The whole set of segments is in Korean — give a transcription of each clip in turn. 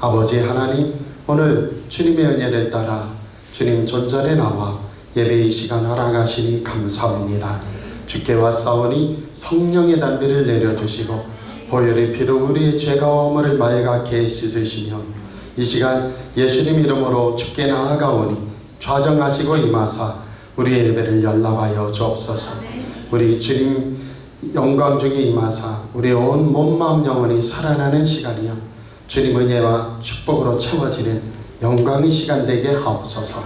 아버지 하나님, 오늘 주님의 은혜를 따라 주님 존전에 나와 예배의 시간 허락하시니 감사합니다. 주께 왔사오니 성령의 담비를 내려주시고 보혈의 피로 우리의 죄가 허물을 맑게 씻으시며 이 시간 예수님 이름으로 주께 나아가오니 좌정하시고 임하사 우리의 예배를 연락하여 주옵소서. 우리 주님 영광 중에 임하사 우리의 온 몸 마음 영혼이 살아나는 시간이요 주님 은혜와 축복으로 채워지는 영광의 시간 되게 하옵소서.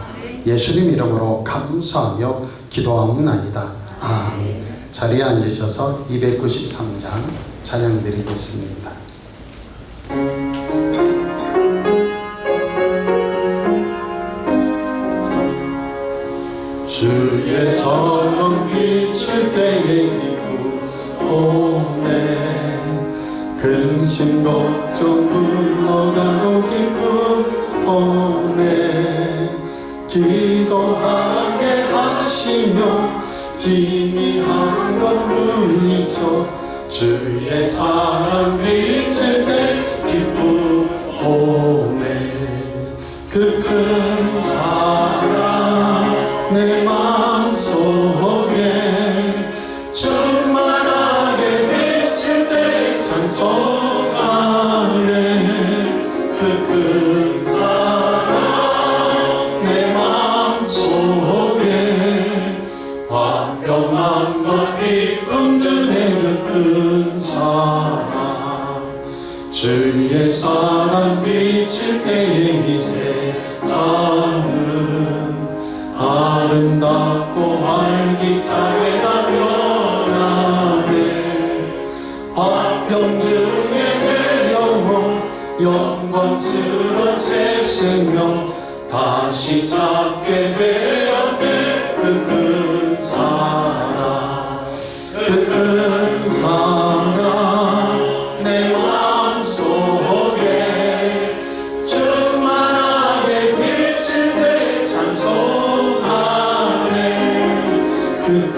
예수님 이름으로 감사하며 기도하옵나이다. 아멘. 자리에 앉으셔서 293장 찬양 드리겠습니다. 주의 선언 비칠 때에 기쁨 오네 근심 걱정 물러가고 기쁨 오네 기도하게 하시며 희미한 것 물리쳐 주의 사랑 비칠 때 기쁨 오네 그 큰 사랑 내 마음속에 충만하게 비칠 때 찬송하네 그 큰 사랑 내 마음속에 화평한 것 기쁨 주네 그 큰 사랑 주의 사랑 비칠 때에 이 세상은 아름답고 활기차게 다 변하네 화평 중에 내 영혼 영광스러운 새 생명 다시 찾게 되었네 그 큰 사랑 그 큰 사랑 내 마음속에 충만하게 비칠 때 찬송하네 그 큰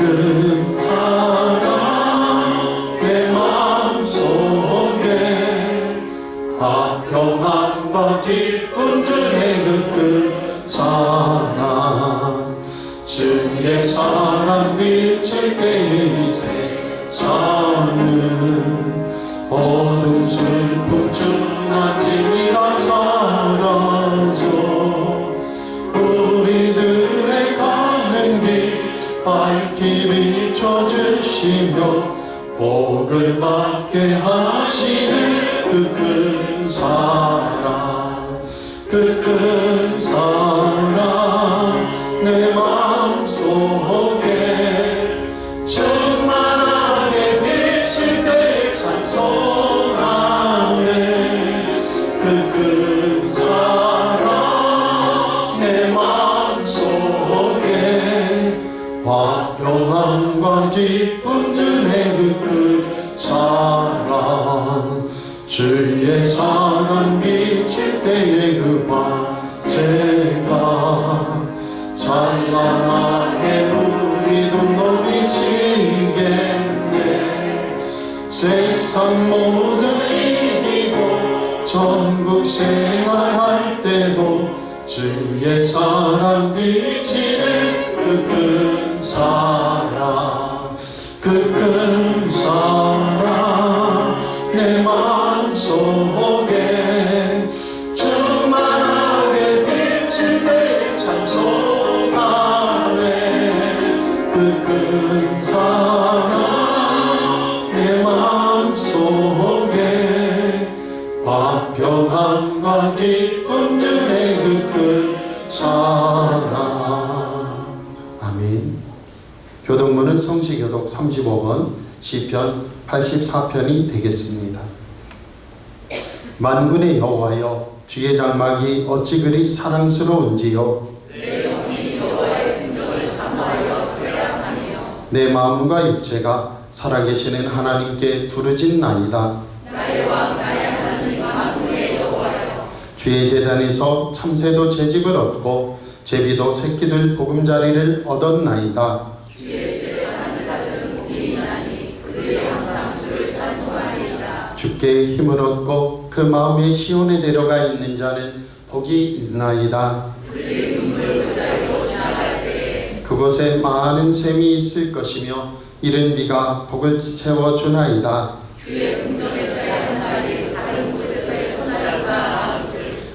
사랑 내 마음속에 화평함과 기쁨 주네 그 큰 사랑 주의 사랑 비칠 때에 이 세상은 어둠 슬픔 중한짐이 다 사라져 우리들의 가는 길 밝게 비춰주시며 복을 받게 하시는 그 큰 사랑 그 큰 사랑 내 마음속에 충만하게 비칠 때 찬송하네 그 큰 사랑 내 마음속에 화평함과 기쁨 주네 그 큰 사랑 주의 사랑 비칠 때에 그 광채가 찬란하게 우리도 높이치겠네 세상 모두 이기고 천국 생활할 때도 주의 사랑 비치는 그 큰 사랑 그 큰 사랑 내 마음속에 충만하게 비칠 때 찬송하네 그 큰 사랑 내 마음속에 화평함과 기쁨 주네 그 큰 사랑. 아멘. 교독문은 성시교독 35번 시편 84편이 되겠습니다. 만군의 여호와여 주의 장막이 어찌 그리 사랑스러운지요 내 영이 여호와의 긍정을 사모하여 쇠약하며 내 마음과 육체가 살아계시는 하나님께 부르짖나이다. 나의 왕 나의 하나님 만군의 여호와여 주의 제단에서 참새도 채집을 얻고 제비도 새끼들 보금자리를 얻었나이다. 주의 제사하는 자들은 복이 있나니 그들의 항상 주를 찬송하리이다. 주께 힘을 얻고 그 마음에 시온에 내려가 있는 자는 복이 있나이다. 그곳에 많은 샘이 있을 것이며 이른 비가 복을 채워주나이다.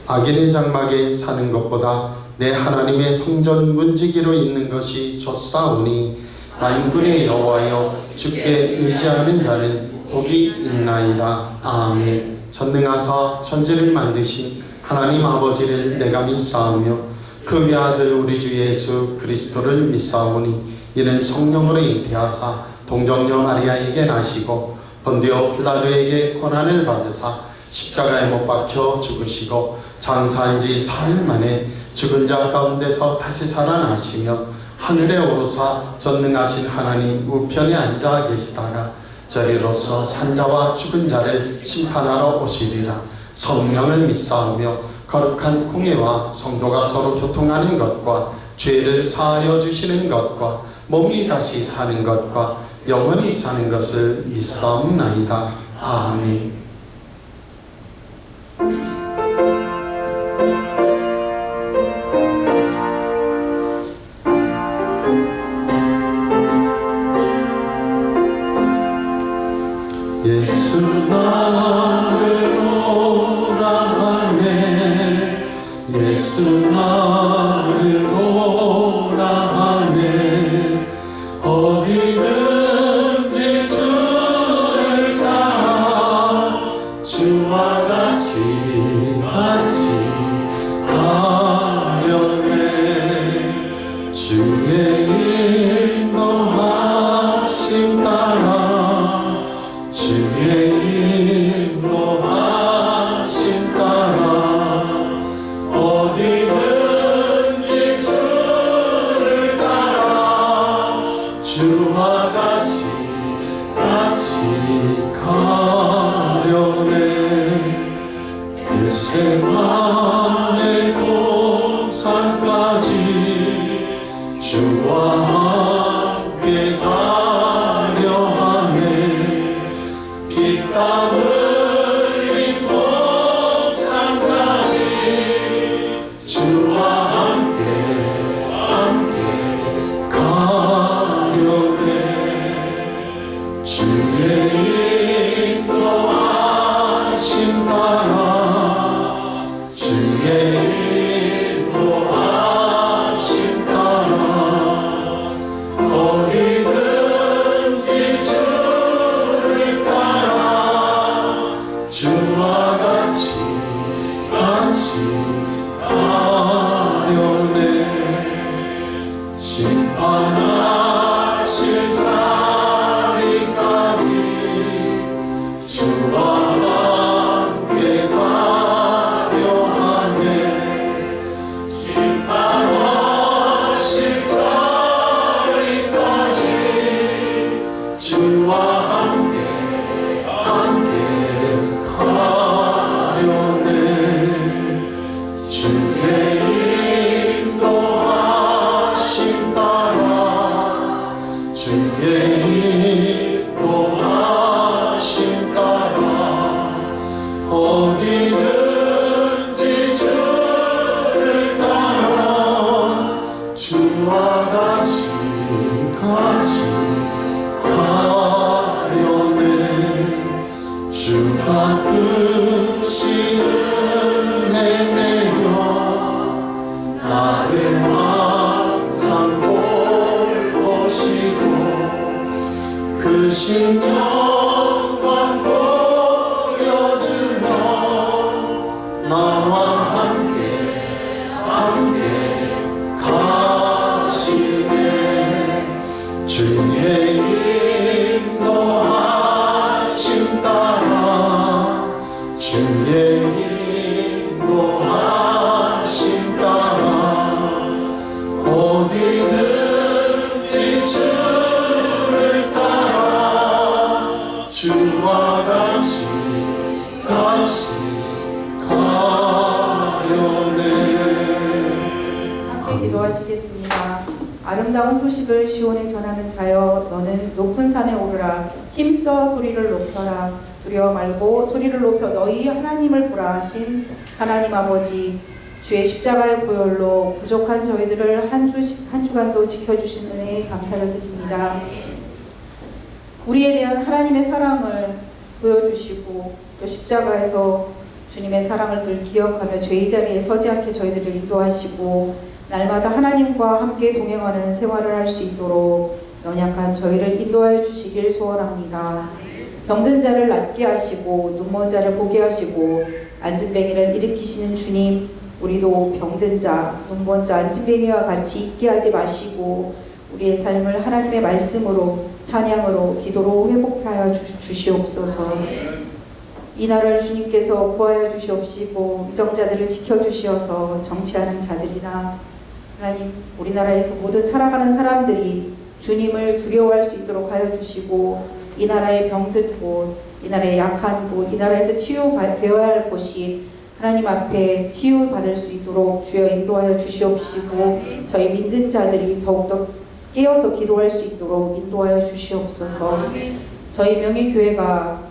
악인의 장막에 사는 것보다 내 하나님의 성전 문지기로 있는 것이 좋사오니 만군의 여호와여 주께 의지하는 자는 복이 있나이다. 아멘. 전능하사 천지를 만드신 하나님 아버지를 내가 믿사오며 그 외아들 우리 주 예수 그리스도를 믿사오니 이는 성령으로 잉태하사 동정녀 마리아에게 나시고 본디오 필라도에게 고난을 받으사 십자가에 못 박혀 죽으시고 장사한 지 사흘 만에 죽은 자 가운데서 다시 살아나시며 하늘에 오르사 전능하신 하나님 우편에 앉아 계시다가 저리로서 산자와 죽은 자를 심판하러 오시리라. 성령을 믿사오며 거룩한 공예와 성도가 서로 교통하는 것과 죄를 사하여 주시는 것과 몸이 다시 사는 것과 영원히 사는 것을 믿사옵나이다. 아멘. 예수 나를 오라 하네. 예수 나를 오라 하네. 어디든지 주를 따라 주와 같이 가려네. 주의 인도하심 따라 주의 인도하심 따라 어디든지 주를 따라 주와 같이 가려네. 겟세마네 동산까지 주와 함께 가려 하네. 피땀 흘린 동산까지 주와 함께 가려네. 주의 인도하심 따라 주의 인도하심 따라 어디든지 주를 따라 주와 같이 가려네. 심판하실 자리까지 주와 함께 가려 하네. 심판하실 자리까지 주와 함께 가려네. 주의 인도하심 따라 주의 인도하심 따라 어디든지 주를 따라 주와 같이 가려네. 주가 크신 은혜 내려 나를 항상 돌보시고 크신 영광 보여주며 나와 함께 가시네. 주의 인도하심 따라 주의 인도하심 따라 어디든지 주를 따라 주와 같이 가려네. 함께 기도하시겠습니다. 아름다운 소식을 시온에 전하는 자여, 너는 높은 산에 오르라. 힘써 소리를 높여라. 두려워 말고 소리를 높여 너희 하나님을 보라 하신 하나님 아버지, 주의 십자가의 보혈로 부족한 저희들을 한 주간도 지켜주신 은혜에 감사를 드립니다. 우리에 대한 하나님의 사랑을 보여주시고 또 십자가에서 주님의 사랑을 늘 기억하며 죄의 자리에 서지 않게 저희들을 인도하시고 날마다 하나님과 함께 동행하는 생활을 할 수 있도록 연약한 저희를 인도하여 주시길 소원합니다. 병든 자를 낫게 하시고 눈먼 자를 보게 하시고 안진뱅이를 일으키시는 주님, 우리도 병든 자, 눈먼 자, 안진뱅이와 같이 있게 하지 마시고 우리의 삶을 하나님의 말씀으로, 찬양으로, 기도로 회복하여 주시옵소서. 이 나라를 주님께서 구하여 주시옵시고 위정자들을 지켜주시어서 정치하는 자들이나 하나님, 우리나라에서 모든 살아가는 사람들이 주님을 두려워할 수 있도록 하여 주시고 이 나라의 병든 곳, 이 나라의 약한 곳, 이 나라에서 치유되어야 할 곳이 하나님 앞에 치유받을 수 있도록 주여 인도하여 주시옵시고 저희 믿는 자들이 더욱더 깨어서 기도할 수 있도록 인도하여 주시옵소서. 저희 명예교회가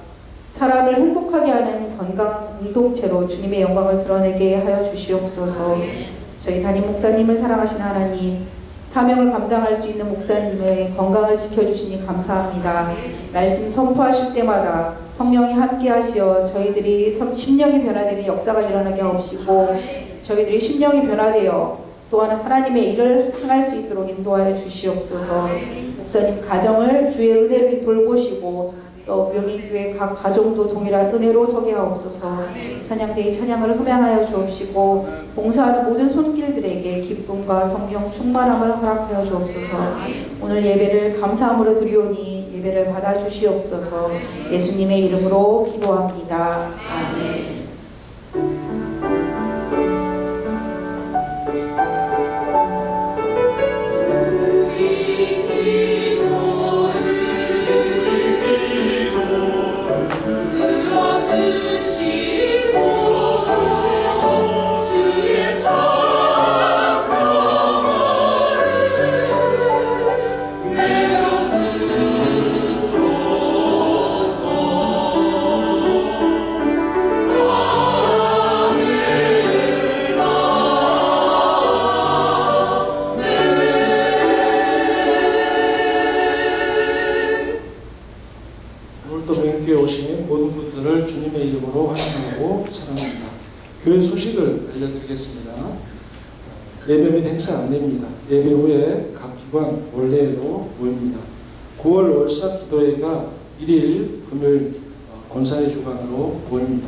사람을 행복하게 하는 건강 공동체로 주님의 영광을 드러내게 하여 주시옵소서. 저희 담임 목사님을 사랑하시는 하나님, 사명을 감당할 수 있는 목사님의 건강을 지켜주시니 감사합니다. 말씀 선포하실 때마다 성령이 함께 하시어 저희들이 심령이 변화되는 역사가 일어나게 하옵시고 저희들이 심령이 변화되어 또한 하나님의 일을 행할 수 있도록 인도하여 주시옵소서. 목사님 가정을 주의 은혜로 돌보시고 또 명예교회 각 가정도 동일한 은혜로 서게 하옵소서. 찬양대의 찬양을 흠양하여 주옵시고 봉사하는 모든 손길들에게 기쁨과 성령 충만함을 허락하여 주옵소서. 오늘 예배를 감사함으로 드리오니 예배를 받아주시옵소서. 예수님의 이름으로 기도합니다. 아멘. 주님의 이름으로 환영하고 사랑합니다. 교회 소식을 알려드리겠습니다. 예배 및 행사 안내입니다. 예배 후에 각 기관 원래로 모입니다. 9월 월사 기도회가 1일 금요일 권사의 주관으로 모입니다.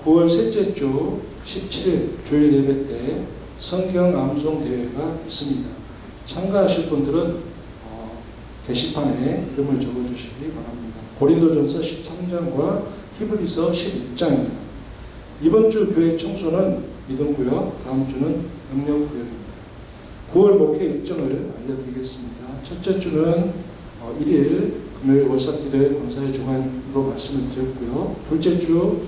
9월 셋째 주 17일 주일 예배 때 성경 암송 대회가 있습니다. 참가하실 분들은 게시판에 이름을 적어주시기 바랍니다. 고린도전서 13장과 히브리서 11장입니다. 이번 주 교회 청소는 믿음구역, 다음 주는 능력구역입니다. 9월 목회 일정을 알려드리겠습니다. 첫째 주는 1일 금요일 월사기도회 권사의 주관으로 말씀을 드렸고요. 둘째 주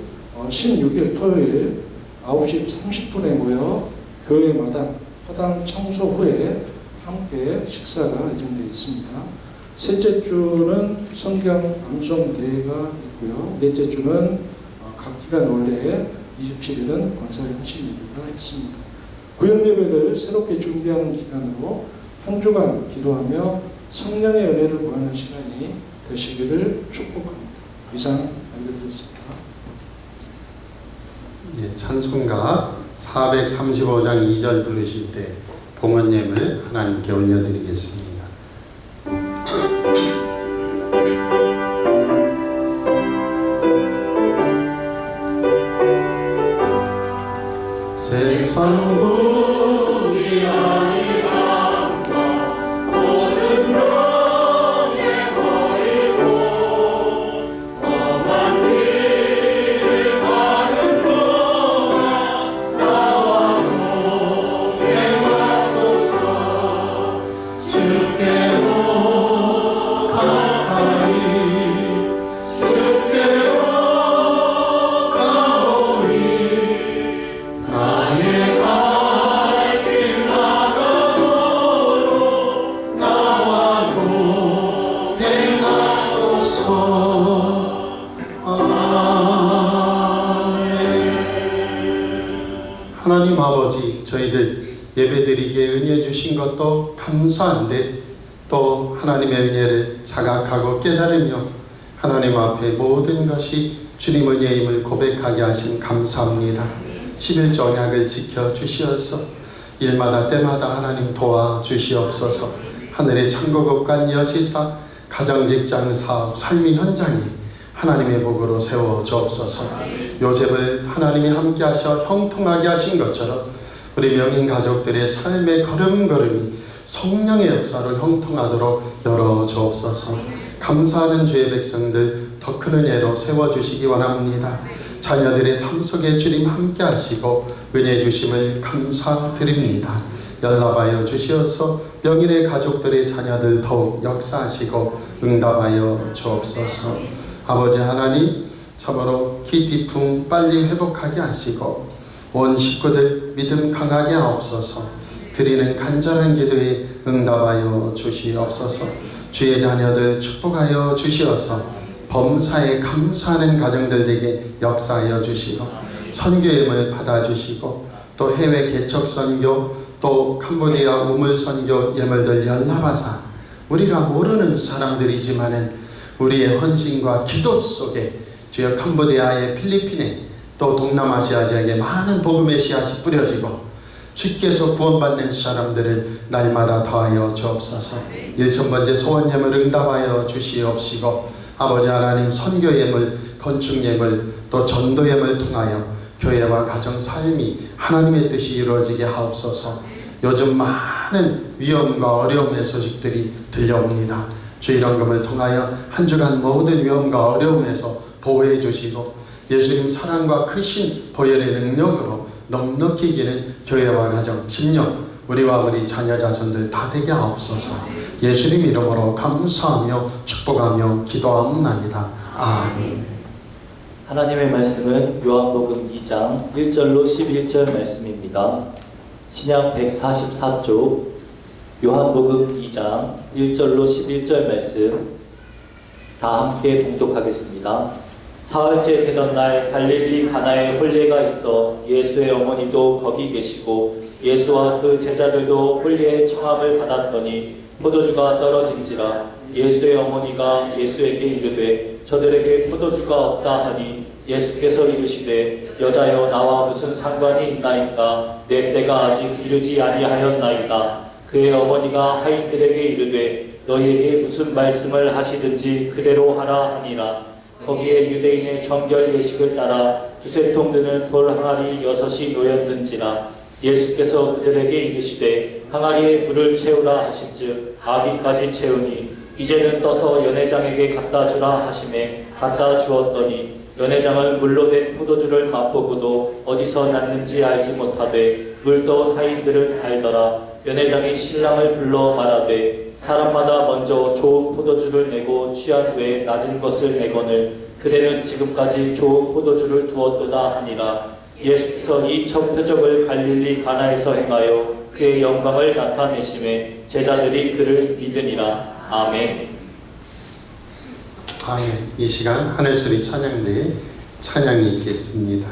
16일 토요일 9시 30분에 모여 교회 마당, 화당 청소 후에 함께 식사가 예정되어 있습니다. 셋째 주는 성경 암송 대회가 있고요. 넷째 주는 각 기간 원래 27일은 권사 현실 예배가 있습니다. 구역 예배를 새롭게 준비하는 기간으로 한 주간 기도하며 성령의 은혜를 구하는 시간이 되시기를 축복합니다. 이상 알려드렸습니다. 예, 찬송가 435장 2절 부르실 때 봉헌예물 하나님께 올려드리겠습니다. 세상 부귀 아니란다 모든 명예 버리고 험한 길을 가는 동안 나와 동행하소서. 주께로 가까이 주께로 가오리 나의 갈 길 나가도록 나와 동행하소서. 하나님 아버지, 저희들 예배드리기에 은혜 주신 것도 감사한데 또 하나님의 은혜를 자각하고 깨달으며 하나님 앞에 모든 것이 주님 은혜임을 고백하게 하심 감사합니다. 11조 언약을 지켜주시어서 일마다 때마다 하나님 도와주시옵소서. 하늘의 창고급간 여시사 가정직장 사업 삶의 현장이 하나님의 복으로 세워주옵소서. 요셉을 하나님이 함께하셔 형통하게 하신 것처럼 우리 명인 가족들의 삶의 걸음걸음이 성령의 역사로 형통하도록 열어주옵소서. 감사하는 주의 백성들 더 큰 은혜로 세워주시기 원합니다. 자녀들의 삶 속에 주님 함께하시고 은혜 주심을 감사드립니다. 연락하여 주시어서 명인의 가족들의 자녀들 더욱 역사하시고 응답하여 주옵소서. 아버지 하나님, 참으로 기티풍 빨리 회복하게 하시고 온 식구들 믿음 강하게 하옵소서. 드리는 간절한 기도에 응답하여 주시옵소서. 주의 자녀들 축복하여 주시어서 범사에 감사하는 가정들에게 역사하여 주시고 선교임을 받아주시고 또 해외 개척 선교 또 캄보디아 우물 선교 예물들 연합하사 우리가 모르는 사람들이지만은 우리의 헌신과 기도 속에 주여 캄보디아의 필리핀에 또 동남아시아 지역에 많은 복음의 씨앗이 뿌려지고 주께서 구원받는 사람들을 날마다 더하여 주옵소서. 1000번째 소원 예물 응답하여 주시옵시고 아버지 하나님 선교 예물, 건축 예물, 또 전도 예물 통하여 교회와 가정 삶이 하나님의 뜻이 이루어지게 하옵소서. 요즘 많은 위험과 어려움의 소식들이 들려옵니다. 주 이런 것을 통하여 한 주간 모든 위험과 어려움에서 보호해 주시고 예수님 사랑과 크신 보혈의 능력으로 넉넉히 이기는 교회와 가정, 심령, 우리와 우리 자녀 자손들 다 되게 하옵소서. 예수님 이름으로 감사하며 축복하며 기도하옵나이다. 아멘. 하나님의 말씀은 요한복음 2장 1절로 11절 말씀입니다. 신약 144쪽 요한복음 2장 1절로 11절 말씀 다 함께 봉독하겠습니다. 사흘째 되던 날 갈릴리 가나에 혼례가 있어 예수의 어머니도 거기 계시고 예수와 그 제자들도 혼례의 청함을 받았더니 포도주가 떨어진지라 예수의 어머니가 예수에게 이르되 저들에게 포도주가 없다 하니 예수께서 이르시되 여자여 나와 무슨 상관이 있나이까 내 때가 아직 이르지 아니하였나이다. 그의 어머니가 하인들에게 이르되 너희에게 무슨 말씀을 하시든지 그대로 하라 하니라. 거기에 유대인의 정결 예식을 따라 두세 통 드는 돌 항아리 6이 놓였는지라. 예수께서 그들에게 이르시되 항아리에 물을 채우라 하신즉 아기까지 채우니 이제는 떠서 연회장에게 갖다 주라 하시매 갖다 주었더니 연회장은 물로 된 포도주를 맛보고도 어디서 났는지 알지 못하되 물도 타인들은 알더라. 연회장이 신랑을 불러 말하되 사람마다 먼저 좋은 포도주를 내고 취한 후에 낮은 것을 내거늘 그대는 지금까지 좋은 포도주를 두었도다 하니라. 예수께서 이 첫 표적을 갈릴리 가나에서 행하여 그의 영광을 나타내심에 제자들이 그를 믿으니라. 아멘. 아멘. 이 시간 하늘소리 찬양대에 찬양이 있겠습니다.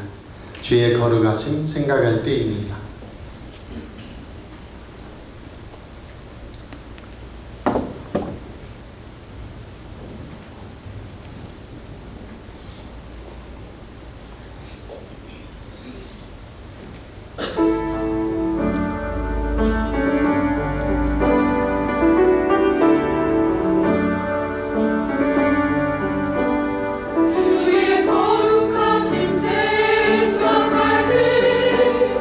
주의 거룩하심 생각할 때입니다. 주의 거룩하심 생각할 때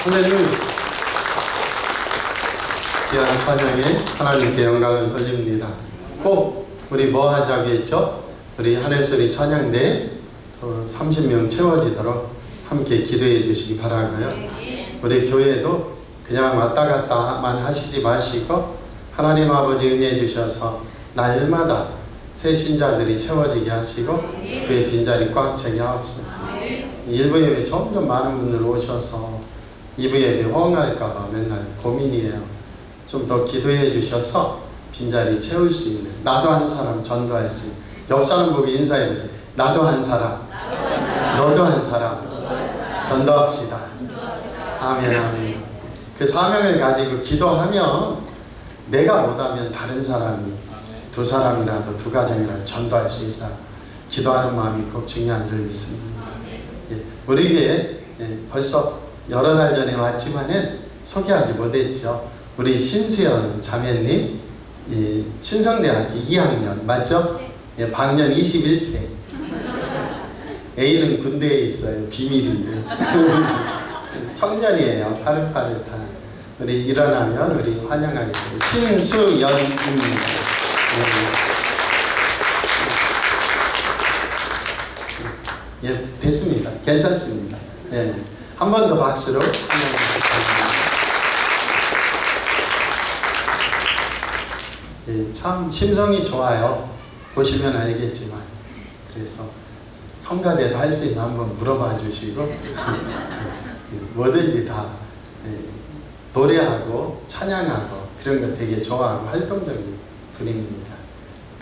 할렐루야. 귀한 사명에 하나님께 영광을 돌립니다. 꼭 우리 뭐 하자고 했죠? 우리 하늘소리 찬양대 30명 채워지도록 함께 기도해 주시기 바라고요. 우리 교회도 그냥 왔다 갔다만 하시지 마시고 하나님 아버지 은혜 주셔서 날마다 새 신자들이 채워지게 하시고 교회 빈자리 꽉 차게 하옵소서. 1부 예배 점점 많은 분들 오셔서 2부 예배 허응할까봐 맨날 고민이에요. 좀 더 기도해 주셔서 빈자리 채울 수 있는, 나도 한 사람 전도할 수 있는, 옆 사람 보고 인사해 보세요. 나도 한 사람, 너도 한 사람 전도합시다. 아멘, 아멘. 그 사명을 가지고 기도하면 내가 못하면 다른 사람이, 두 사람이라도 두 가정이라도 전도할 수 있어. 기도하는 마음이 꼭 중요한 줄 믿습니다. 우리 교회 벌써 여러 달 전에 왔지만은 소개하지 못했죠. 우리 신수연 자매님, 신성대학교 2학년 맞죠? 방년 21세. A는 군대에 있어요. 비밀이에요. 청년이에요. 파릇파릇한. 우리 일어나면 우리 환영하겠습니다. 신수연입니다. 됐습니다. 괜찮습니다. 한 번 더 박수로 참 심성이 좋아요. 보시면 알겠지만. 그래서 성가대도 할 수 있는 한번 물어봐 주시고 뭐든지 다 노래하고 찬양하고 그런 거 되게 좋아하고 활동적인 분입니다.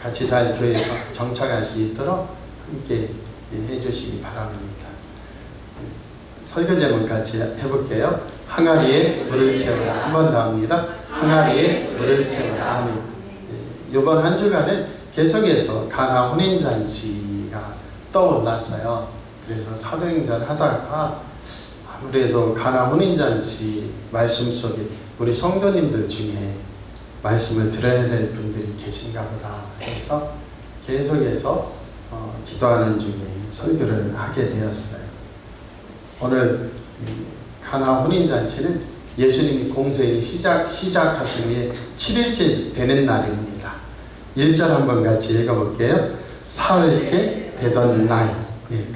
같이 잘 교회에 정착할 수 있도록 함께 해주시기 바랍니다. 설교 제목 같이 해볼게요. 항아리에 물을 채우라. 한 번 더 합니다. 항아리에 물을 채우라. 아멘. 이번 한 주간은 계속해서 가나 혼인잔치가 떠올랐어요. 그래서 사도행전 하다가 아무래도 가나 혼인잔치 말씀 속에 우리 성도님들 중에 말씀을 들어야 될 분들이 계신가 보다 해서 계속해서 기도하는 중에 설교를 하게 되었어요. 오늘 가나 혼인잔치는 예수님이 공생이 시작하신 게 7일째 되는 날입니다. 1절 한번 같이 읽어볼게요. 사흘째 되던 날.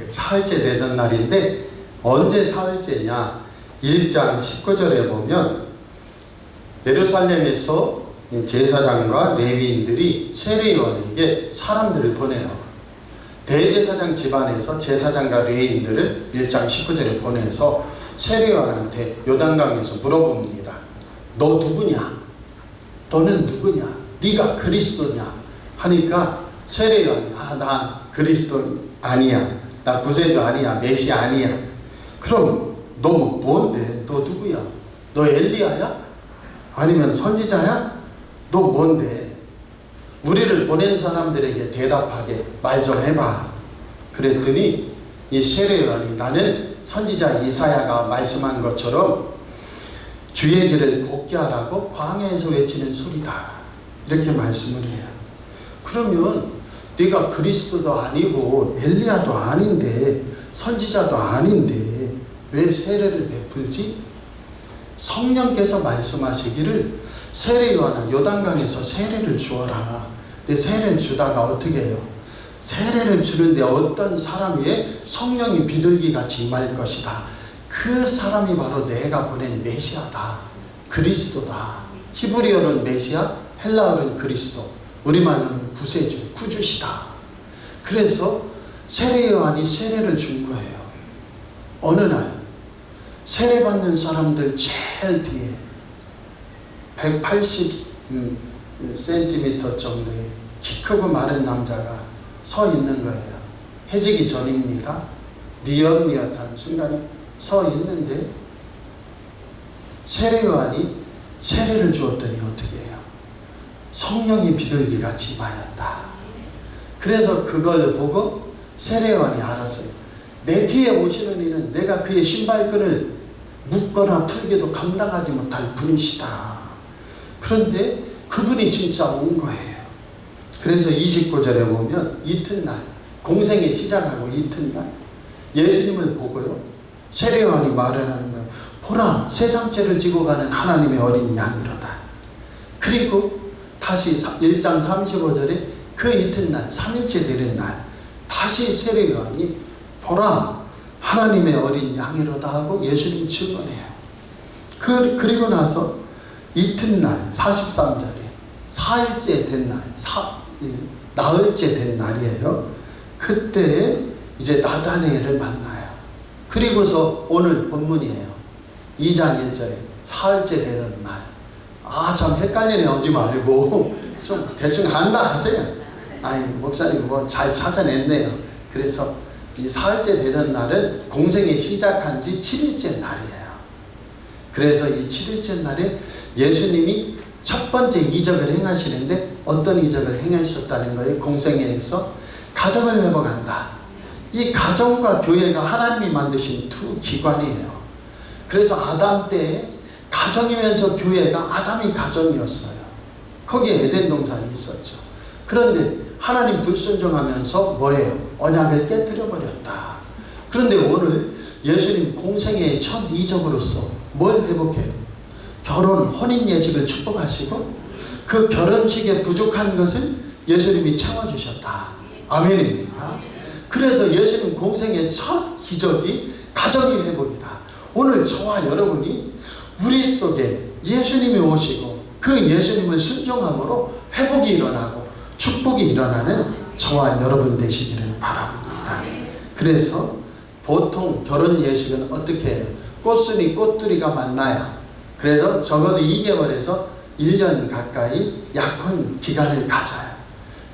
사흘째 되던 날인데 언제 사흘째냐? 1장 19절에 보면 예루살렘에서 제사장과 레위인들이 세례요한에게 사람들을 보내요. 대제사장 집안에서 제사장과 레위인들을 1장 19절에 보내서 세례요한한테 요단강에서 물어봅니다. 너 누구냐? 너는 누구냐? 네가 그리스도냐? 하니까 세례요한이 나 그리스도 아니야. 나 구세주 아니야. 메시아 아니야. 그럼 너 뭔데? 너 누구야? 너 엘리야야? 아니면 선지자야? 너 뭔데? 우리를 보낸 사람들에게 대답하게 말 좀 해봐. 그랬더니 이 세례요한이 나는 선지자 이사야가 말씀한 것처럼 주의 길을 곱게 하라고 광야에서 외치는 소리다. 이렇게 말씀을 해요. 그러면 네가 그리스도도 아니고 엘리야도 아닌데 선지자도 아닌데 왜 세례를 베풀지? 성령께서 말씀하시기를 세례요한아 요단강에서 세례를 주어라. 근데 세례를 주다가 어떻게 해요? 세례를 주는데 어떤 사람 위에 성령이 비둘기같이 임할 것이다. 그 사람이 바로 내가 보낸 메시아다. 그리스도다. 히브리어는 메시아, 헬라어는 그리스도, 우리말로는 구세주, 구주시다. 그래서 세례요한이 세례를 준 거예요. 어느 날 세례받는 사람들 제일 뒤에 180cm 정도의 키 크고 마른 남자가 서 있는 거예요. 해지기 전입니다. 뉘엿뉘엿한 순간에 서 있는데 세례요한이 세례를 주었더니 어떻게 해요? 성령이 비둘기같이 임하였다. 그래서 그걸 보고 세례요한이 알았어요. 내 뒤에 오시는 이는 내가 그의 신발끈을 묶거나 풀기도 감당하지 못할 분이시다. 그런데 그분이 진짜 온 거예요. 그래서 29절에 보면 이튿날, 공생이 시작하고 이튿날 예수님을 보고요. 세례요한이 말을 하는 거예요. 보라, 세상 죄를 지고 가는 하나님의 어린 양이로다. 그리고 다시 1장 35절에 그 이튿날 3일째 되는 날 다시 세례요한이 보라, 하나님의 어린 양이로다 하고 예수님 증언해요. 그리고 나서 이튿날 43절에 4일째 된 날, 나흘째 된 날이에요. 그때 이제 나다나엘을 만나요. 그리고서 오늘 본문이에요. 2장 1절에 사흘째 되던 날. 참 헷갈리네 오지 말고 좀 대충 한다 하세요. 목사님 뭐 잘 찾아냈네요. 그래서 이 사흘째 되던 날은 공생이 시작한 지 7일째 날이에요. 그래서 이 7일째 날에 예수님이 첫 번째 이적을 행하시는데 어떤 이적을 행하셨다는 거예요? 공생애에서 가정을 회복한다. 이 가정과 교회가 하나님이 만드신 두 기관이에요. 그래서 아담 때에 가정이면서 교회가 아담이 가정이었어요. 거기에 에덴 동산이 있었죠. 그런데 하나님 불순종하면서 뭐예요? 언약을 깨뜨려 버렸다. 그런데 오늘 예수님 공생애의 첫 이적으로서 뭘 회복해요? 결혼, 혼인 예식을 축복하시고 그 결혼식에 부족한 것을 예수님이 채워주셨다. 아멘입니까? 그래서 예수님 공생의 첫 기적이 가정의 회복이다. 오늘 저와 여러분이 우리 속에 예수님이 오시고 그 예수님을 순종함으로 회복이 일어나고 축복이 일어나는 저와 여러분 되시기를 바랍니다. 그래서 보통 결혼 예식은 어떻게 해요? 꽃순이 꽃두리가 만나요. 그래서 적어도 2개월에서 1년 가까이 약혼 기간을 가져요.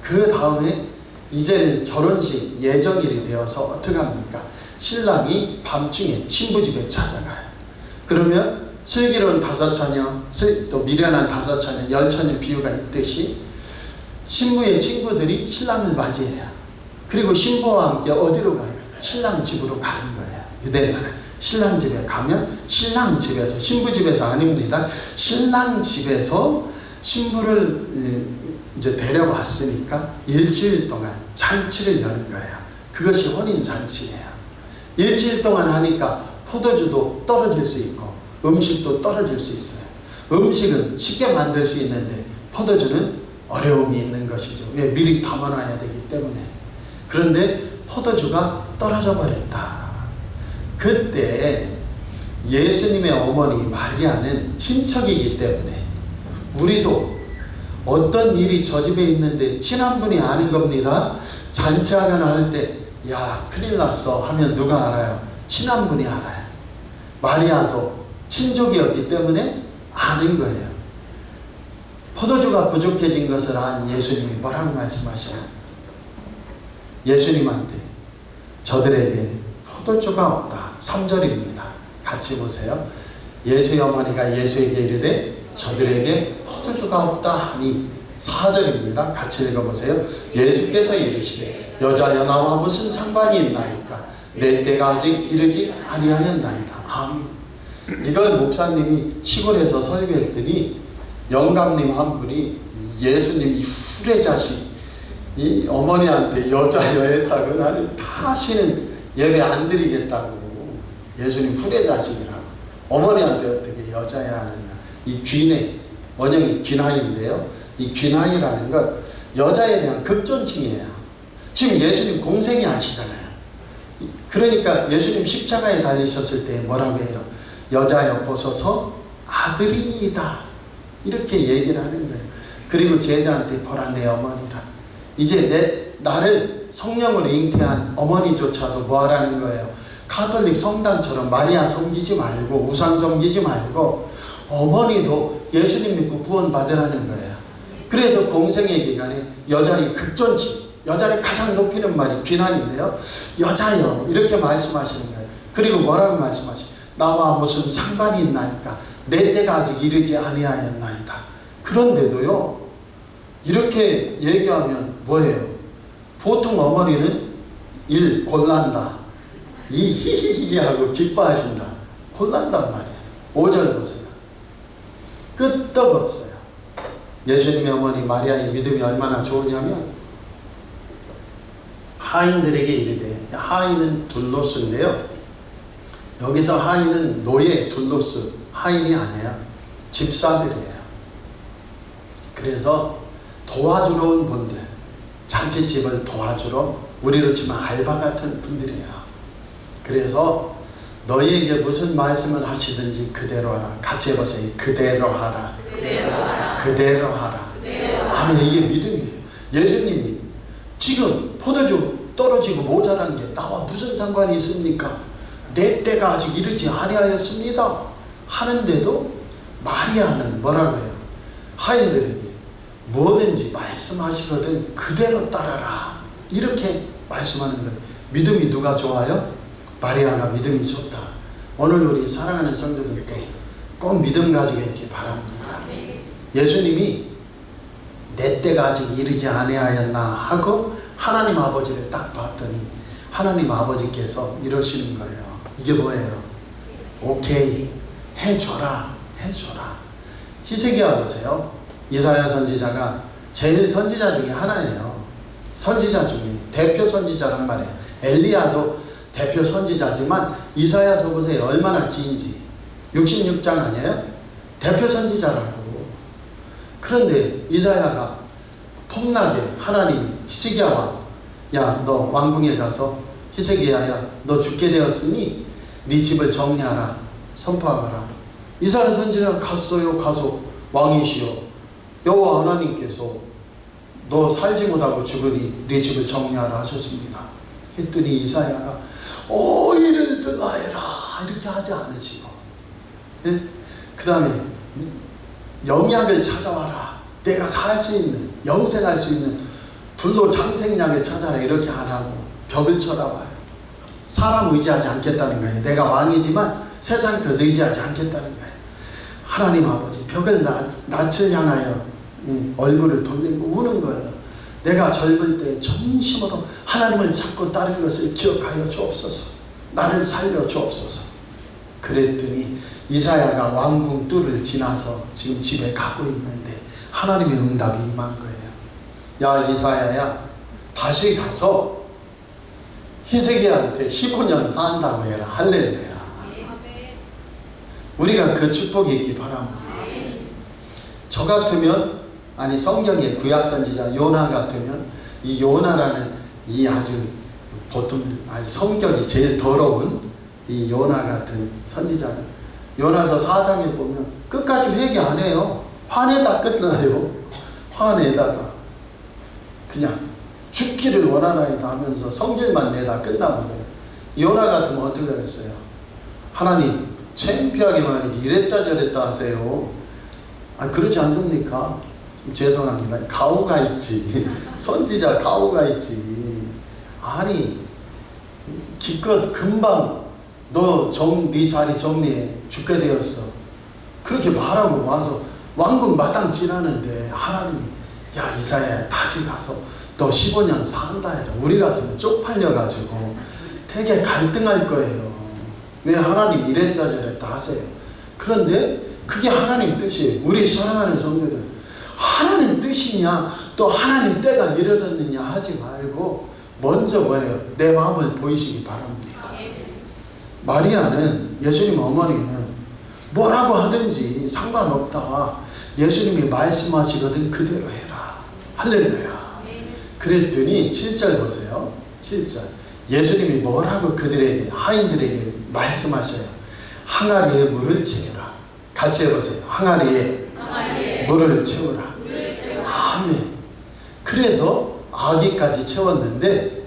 그 다음에 이제는 결혼식 예정일이 되어서 어떻게 합니까? 신랑이 밤중에 신부집에 찾아가요. 그러면 슬기로운 5처녀, 또 미련한 5처녀, 10처녀 비유가 있듯이 신부의 친구들이 신랑을 맞이해요. 그리고 신부와 함께 어디로 가요? 신랑 집으로 가는 거예요. 유대인은 신랑 집에 가면 신랑 집에서, 신부 집에서 아닙니다. 신랑 집에서 신부를 이제 데려왔으니까 일주일 동안 잔치를 여는 거예요. 그것이 혼인잔치예요. 일주일 동안 하니까 포도주도 떨어질 수 있고 음식도 떨어질 수 있어요. 음식은 쉽게 만들 수 있는데 포도주는 어려움이 있는 것이죠. 왜? 미리 담아놔야 되기 때문에. 그런데 포도주가 떨어져 버렸다. 그때 예수님의 어머니 마리아는 친척이기 때문에 우리도 어떤 일이 저 집에 있는데 친한 분이 아는 겁니다. 잔치하거나 할 때 야 큰일 났어 하면 누가 알아요? 친한 분이 알아요. 마리아도 친족이었기 때문에 아는 거예요. 포도주가 부족해진 것을 안 예수님이 뭐라고 말씀하셔요? 예수님한테 저들에게 포도주가 없다. 3절입니다. 같이 보세요. 예수의 어머니가 예수에게 이르되 저들에게 포도주가 없다 하니 4절입니다. 같이 읽어보세요. 예수께서 이르시되 여자여 나와 무슨 상관이 있나이까? 내 때가 아직 이르지 아니하였나이다. 아멘. 이걸 목사님이 시골에서 설교했더니 영감님 한 분이 예수님이 후레자식 이 어머니한테 여자여 했다고 나는 다시는 예배 안 드리겠다고. 예수님 후레자식이라고. 어머니한테 어떻게 여자야 하느냐. 이 귀내, 원형이 귀나이인데요. 이 귀나이라는 건 여자에 대한 극존칭이에요. 지금 예수님 공생이 하시잖아요. 그러니까 예수님 십자가에 달리셨을 때 뭐라고 해요? 여자여 보소서 아들이니이다. 이렇게 얘기를 하는 거예요. 그리고 제자한테 보라 내 어머니라. 이제 나를 성령으로 잉태한 어머니조차도 뭐 하라는 거예요? 가톨릭 성당처럼 마리아 섬기지 말고 우상 섬기지 말고 어머니도 예수님 믿고 구원 받으라는 거예요. 그래서 공생의 기간에 여자의 극존칭, 여자를 가장 높이는 말이 귀난인데요. 여자여 이렇게 말씀하시는 거예요. 그리고 뭐라고 말씀하시죠? 나와 무슨 상관이 있나이까? 내 때가 아직 이르지 아니하였나이다. 그런데도요 이렇게 얘기하면 뭐예요? 보통 어머니는 골란다. 히히히 하고 기뻐하신다. 골란단 말이에요. 5절 보세요. 끄떡없어요. 예수님의 어머니 마리아의 믿음이 얼마나 좋으냐면 하인들에게 이르되, 하인은 둘로스인데요. 여기서 하인은 노예, 둘로스, 하인이 아니야. 집사들이에요. 그래서 도와주러 온 분들, 잔치집을 도와주러, 우리로 치면 알바 같은 분들이에요. 그래서 너희에게 무슨 말씀을 하시든지 그대로 하라. 같이 해보세요. 그대로 하라. 그대로 하라. 아멘. 이게 믿음이에요. 예수님이 지금 포도주 떨어지고 모자란 게 나와 무슨 상관이 있습니까? 내 때가 아직 이르지 아니하였습니다 하는데도 마리아는 뭐라고 해요? 하인들에게 뭐든지 말씀하시거든 그대로 따라라 이렇게 말씀하는 거예요. 믿음이 누가 좋아요? 마리아가 믿음이 좋다. 오늘 우리 사랑하는 성도들도 꼭 믿음 가지고 있기 바랍니다. 예수님이 내 때가 아직 이르지 아니하였나 하고 하나님 아버지를 딱 봤더니 하나님 아버지께서 이러시는 거예요. 이게 뭐예요? 오케이, 해줘라, 해줘라. 히스기야 보세요. 이사야 선지자가 제일 선지자 중에 하나예요. 선지자 중에 대표 선지자란 말이에요. 엘리야도 대표 선지자지만 이사야서 보세요. 얼마나 긴지. 66장 아니에요? 대표 선지자라고. 그런데 이사야가 폭나게 하나님 히스기야와 야, 너 왕궁에 가서 히스기야야, 너 죽게 되었으니 네 집을 정리하라, 선포하거라. 이사야 선지자가 갔어요. 가서 왕이시여 여호와 하나님께서 너 살지 못하고 죽으니 네 집을 정리하라 하셨습니다. 했더니 이사야가 이를 들라해라 이렇게 하지 않으시고, 예? 그 다음에 영약을 찾아와라. 내가 살 수 있는, 영생할 수 있는 불로 장생약을 찾아라 이렇게 안 하고 벽을 쳐다봐요. 사람 의지하지 않겠다는 거예요. 내가 왕이지만 세상 것 의지하지 않겠다는 거예요. 하나님 아버지 벽을 낯을 향하여 얼굴을 돌리고 우는 거예요. 내가 젊을 때 전심으로 하나님을 찾고 따른 것을 기억하여 주옵소서. 나를 살려 주옵소서. 그랬더니 이사야가 왕궁 뚫을 지나서 지금 집에 가고 있는데 하나님의 응답이 임한 거예요. 야 이사야야 다시 가서 히스기야한테 15년 산다고 해라. 할렐루야. 우리가 그 축복이 있기 바랍니다. 저 같으면 아니 성경의 구약 선지자 요나 같으면 이 요나라는 이 아주 보통 아주 성격이 제일 더러운 이 요나 같은 선지자는 요나서 4장에 보면 끝까지 회개 안 해요. 화내다 끝나요. 화내다가 그냥 죽기를 원하나이다 하면서 성질만 내다 끝나버려요. 요나 같으면 어떻게 그랬어요? 하나님 창피하게 말이지 이랬다 저랬다 하세요. 그렇지 않습니까? 죄송합니다. 가오가 있지. 선지자 가오가 있지. 아니 기껏 금방 네 자리 정리해 죽게 되었어. 그렇게 말하고 와서 왕궁 마당 지나는데 하나님이 야 이사야 다시 가서 너 15년 산다 해라. 우리 같으면 쪽팔려가지고 되게 갈등할 거예요. 왜 하나님 이랬다 저랬다 하세요. 그런데 그게 하나님 뜻이에요. 우리 사랑하는 성도들 하나님 뜻이냐 또 하나님 때가 이르렀느냐 하지 말고 먼저 뭐예요? 내 마음을 보이시기 바랍니다. 마리아는 예수님 어머니는 뭐라고 하든지 상관없다. 예수님이 말씀하시거든 그대로 해라. 할렐루야. 그랬더니 7절 보세요. 7절 예수님이 뭐라고 그들에게 하인들에게 말씀하셔요. 항아리에 물을 채우라. 같이 해보세요. 항아리에 물을 채우라. 아멘. 그래서 아기까지 채웠는데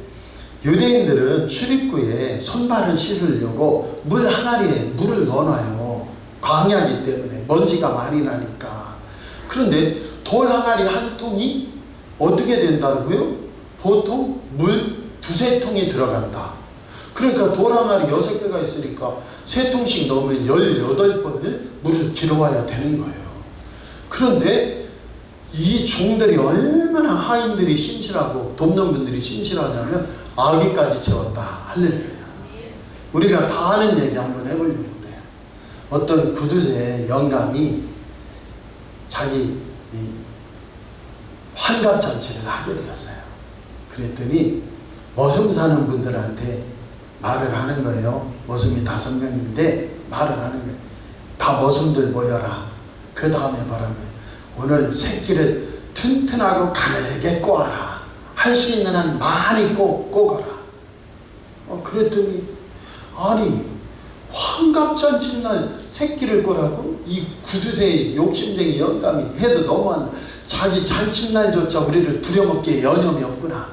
유대인들은 출입구에 손발을 씻으려고 물 항아리에 물을 넣어놔요. 광야이기 때문에 먼지가 많이 나니까. 그런데 돌 항아리 한 통이 어떻게 된다고요? 보통 물 2-3통이 들어간다. 그러니까 돌 항아리 6개가 있으니까 3통씩 넣으면 18번을 물을 길어와야 되는 거예요. 그런데 이 종들이 얼마나 하인들이 신실하고 돕는 분들이 신실하냐면 아기까지 채웠다. 할렐루야. 우리가 다 아는 얘기 한번 해보려고 그래요. 어떤 구두의 영감이 자기 환갑잔치를 하게 되었어요. 그랬더니 머슴 사는 분들한테 말을 하는 거예요. 머슴이 5명인데 말을 하는 거예요. 다 머슴들 모여라. 그 다음에 뭐라는 거예요? 오늘 새끼를 튼튼하고 가늘게 꼬아라. 할 수 있는 한 많이 꼬거라. 그랬더니 아니 환갑잔치날 새끼를 꼬라고? 이 구두쇠 욕심쟁이 영감이 해도 너무한다. 자기 잔칫날조차 우리를 부려먹기에 여념이 없구나.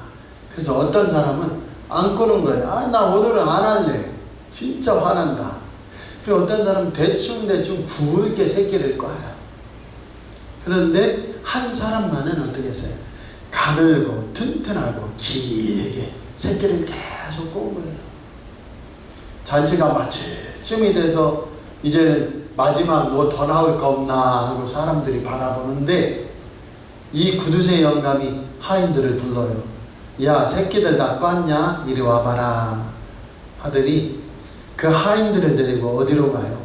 그래서 어떤 사람은 안 꼬는 거예요. 나 오늘은 안 할래. 진짜 화난다. 그리고 어떤 사람은 대충 굵게 새끼를 꼬아요. 그런데 한 사람만은 어떻게 했어요? 가늘고 튼튼하고 길게 새끼를 계속 꼬은 거예요. 잔치가 마침이 돼서 이제는 마지막 뭐 더 나올 거 없나 하고 사람들이 바라보는데 이 구두쇠 영감이 하인들을 불러요. 야, 새끼들 다 껐냐? 이리 와봐라 하더니 그 하인들을 데리고 어디로 가요?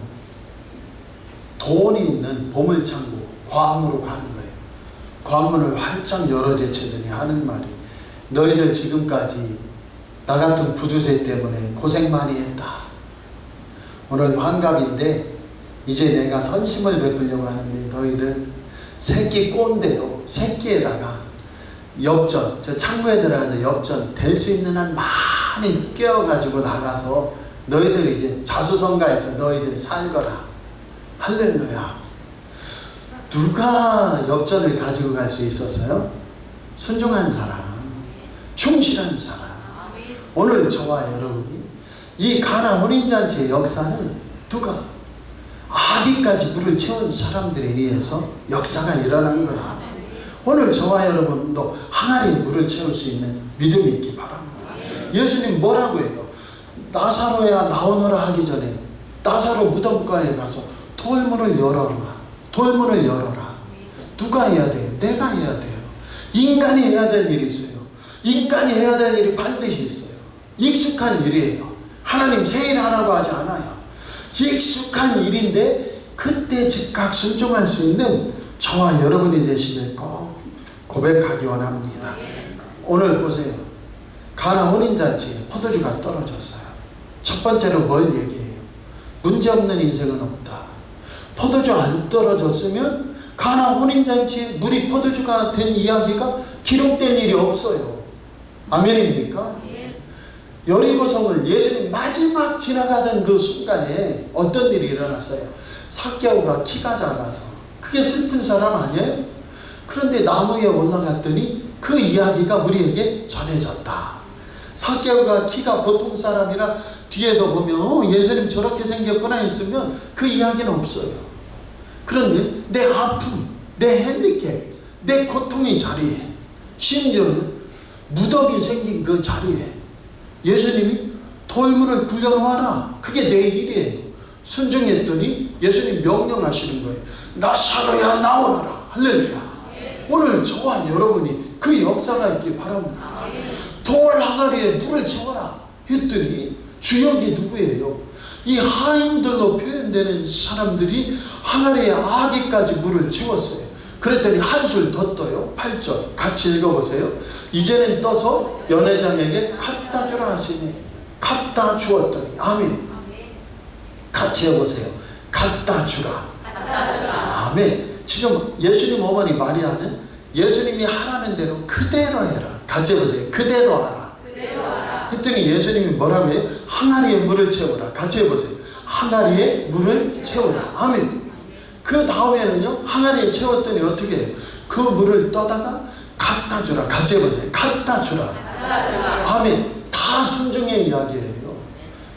돈이 있는 보물창고 괌으로 가는 거예요. 괌문을 활짝 열어 제치더니 하는 말이 너희들 지금까지 나 같은 구두쇠 때문에 고생 많이 했다. 오늘 환갑인데 이제 내가 선심을 베풀려고 하는데 너희들 새끼 꼰대로 새끼에다가 엽전, 저 창고에 들어가서 엽전 될 수 있는 한 많이 꿰어가지고 나가서 너희들 이제 자수성가해서 너희들 살거라. 할렐루야. 누가 엽전을 가지고 갈 수 있었어요? 순종한 사람, 충실한 사람. 오늘 저와 여러분이 이 가나 혼인잔치의 역사는 누가 아기까지 물을 채운 사람들에 의해서 역사가 일어난 거예요. 오늘 저와 여러분도 항아리에 물을 채울 수 있는 믿음이 있기 바랍니다. 예수님 뭐라고 해요? 나사로야 나오너라 하기 전에 나사로 무덤가에 가서 돌문을 열어라. 돌문을 열어라. 누가 해야 돼요? 내가 해야 돼요. 인간이 해야 될 일이 있어요. 인간이 해야 될 일이 반드시 있어요. 익숙한 일이에요. 하나님 새 일 하라고 하지 않아요. 익숙한 일인데 그때 즉각 순종할 수 있는 저와 여러분이 되시길 꼭 고백하기 원합니다. 오늘 보세요. 가나 혼인잔치에 포도주가 떨어졌어요. 첫 번째로 뭘 얘기해요? 문제없는 인생은 없다. 포도주 안 떨어졌으면 가나 혼인잔치에 물이 포도주가 된 이야기가 기록된 일이 없어요. 아멘입니까? 여리고성을 예수님 마지막 지나가던 그 순간에 어떤 일이 일어났어요? 삭개오가 키가 작아서 그게 슬픈 사람 아니에요? 그런데 나무 위에 올라갔더니 그 이야기가 우리에게 전해졌다. 삭개오가 키가 보통 사람이라 뒤에서 보면 예수님 저렇게 생겼구나 했으면 그 이야기는 없어요. 그런데 내 아픔, 내 핸디캡, 내 고통의 자리에 심지어는 무덤이 생긴 그 자리에 예수님이 돌문을 굴려놓아라. 그게 내 일이에요. 순종했더니 예수님 명령하시는 거예요. 나사로야 나오너라. 할렐루야. 오늘 저와 여러분이 그 역사가 있길 바랍니다. 돌 항아리에 물을 채워라 했더니 주역이 누구예요? 이 하인들로 표현되는 사람들이 항아리에 아기까지 물을 채웠어요. 그랬더니 한술 더 떠요. 8절 같이 읽어보세요. 이제는 떠서 연회장에게 갖다 주라 하시니 갖다 주었더니 아멘. 같이 해보세요. 갖다 주라. 아멘. 지금 예수님 어머니 마리아는 예수님이 하라는 대로 그대로 해라. 같이 해보세요. 그대로 하라. 했더니 예수님이 뭐라고 해요? 항아리에 물을 채우라. 같이 해보세요. 항아리에 물을 채우라. 아멘. 그 다음에는요, 항아리에 채웠더니 어떻게 해요? 그 물을 떠다가 갖다 주라. 같이 해보세요. 갖다 주라. 아멘. 다 순종의 이야기예요.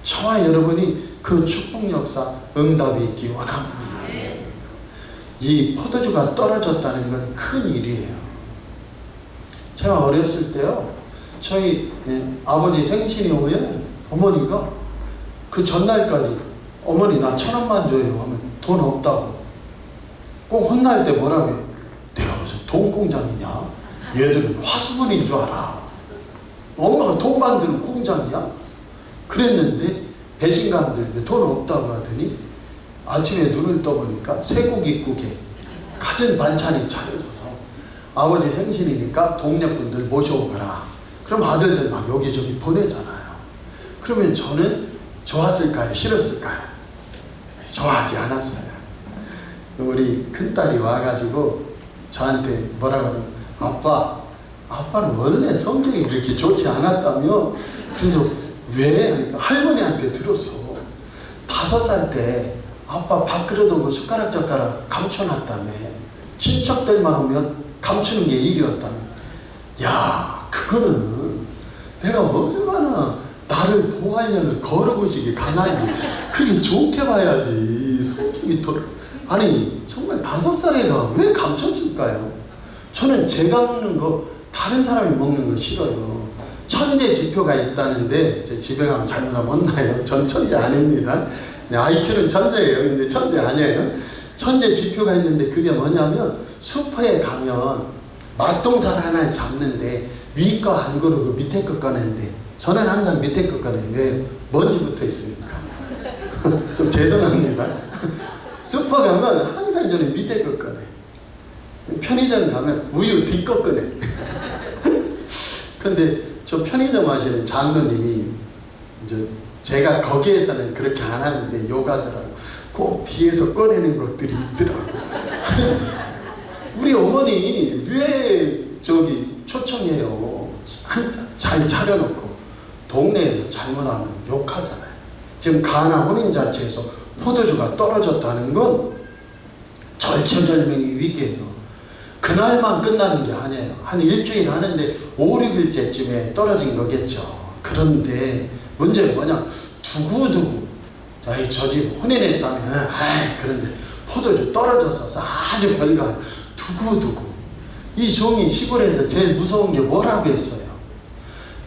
저와 여러분이 그 축복 역사 응답이 있기 원합니다. 이 포도주가 떨어졌다는 건 큰 일이에요. 제가 어렸을 때요, 저희 아버지 생신이 오면 어머니가 그 전날까지 어머니 나 1,000원만 줘요 하면 돈 없다고 꼭 혼날 때 뭐라고 해요? 내가 무슨 돈 공장이냐? 얘들은 화수분인 줄 알아. 엄마가 돈 만드는 공장이야? 그랬는데 배신감들 돈 없다고 하더니 아침에 눈을 떠보니까 쇠고기국에 갖은 반찬이 차려져서 아버지 생신이니까 동네 분들 모셔오거라. 그럼 아들들 막 여기저기 보내잖아요. 그러면 저는 좋았을까요? 싫었을까요? 좋아하지 않았어요. 우리 큰딸이 와가지고 저한테 뭐라고 하냐면, 아빠는 원래 성격이 그렇게 좋지 않았다며. 그래서 왜? 그러니까 할머니한테 들었어. 5살 때 아빠 밥그릇 오고 숟가락 젓가락 감춰놨다며. 친척들만 오면 감추는 게 일이었다며. 야, 그거는 내가 얼마나 나를 보호하려는 거르고식이 강한지 그렇게 좋게 봐야지. 성격이 아니 정말 5살애가 왜 감췄을까요? 저는 제가 먹는 거 다른 사람이 먹는 거 싫어요. 천재 지표가 있다는데 제 집에 가면 잘못하면 혼나요. 전 천재 아닙니다. IQ는 천재예요. 근데 천재 아니에요. 천재 지표가 있는데 그게 뭐냐면, 슈퍼에 가면 막동살 하나 잡는데 위 거 안 고르고 밑에 거 꺼내는데 저는 항상 밑에 거 꺼내요. 왜? 먼지 붙어 있으니까. 좀 죄송합니다. 슈퍼 가면 항상 저는 밑에 거 꺼내. 편의점 가면 우유 뒷 거 꺼내. 근데 저 편의점 하시는 장로님이 이제 제가 거기에서는 그렇게 안 하는데 욕하더라고. 꼭 뒤에서 꺼내는 것들이 있더라고. 우리 어머니 왜 저기 초청해요? 잘 차려놓고. 동네에서 잘못하면 욕하잖아요. 지금 가나 혼인잔치에서 포도주가 떨어졌다는 건 절체절명의 위기예요. 그날만 끝나는 게 아니에요. 한 일주일 하는데 5, 6일째쯤에 떨어진 거겠죠. 그런데 문제는 뭐냐? 두고두고 저 집 혼인했다면 그런데 포도주 떨어져서 아주 별거 두고두고. 이 종이 시골에서 제일 무서운 게 뭐라고 했어요?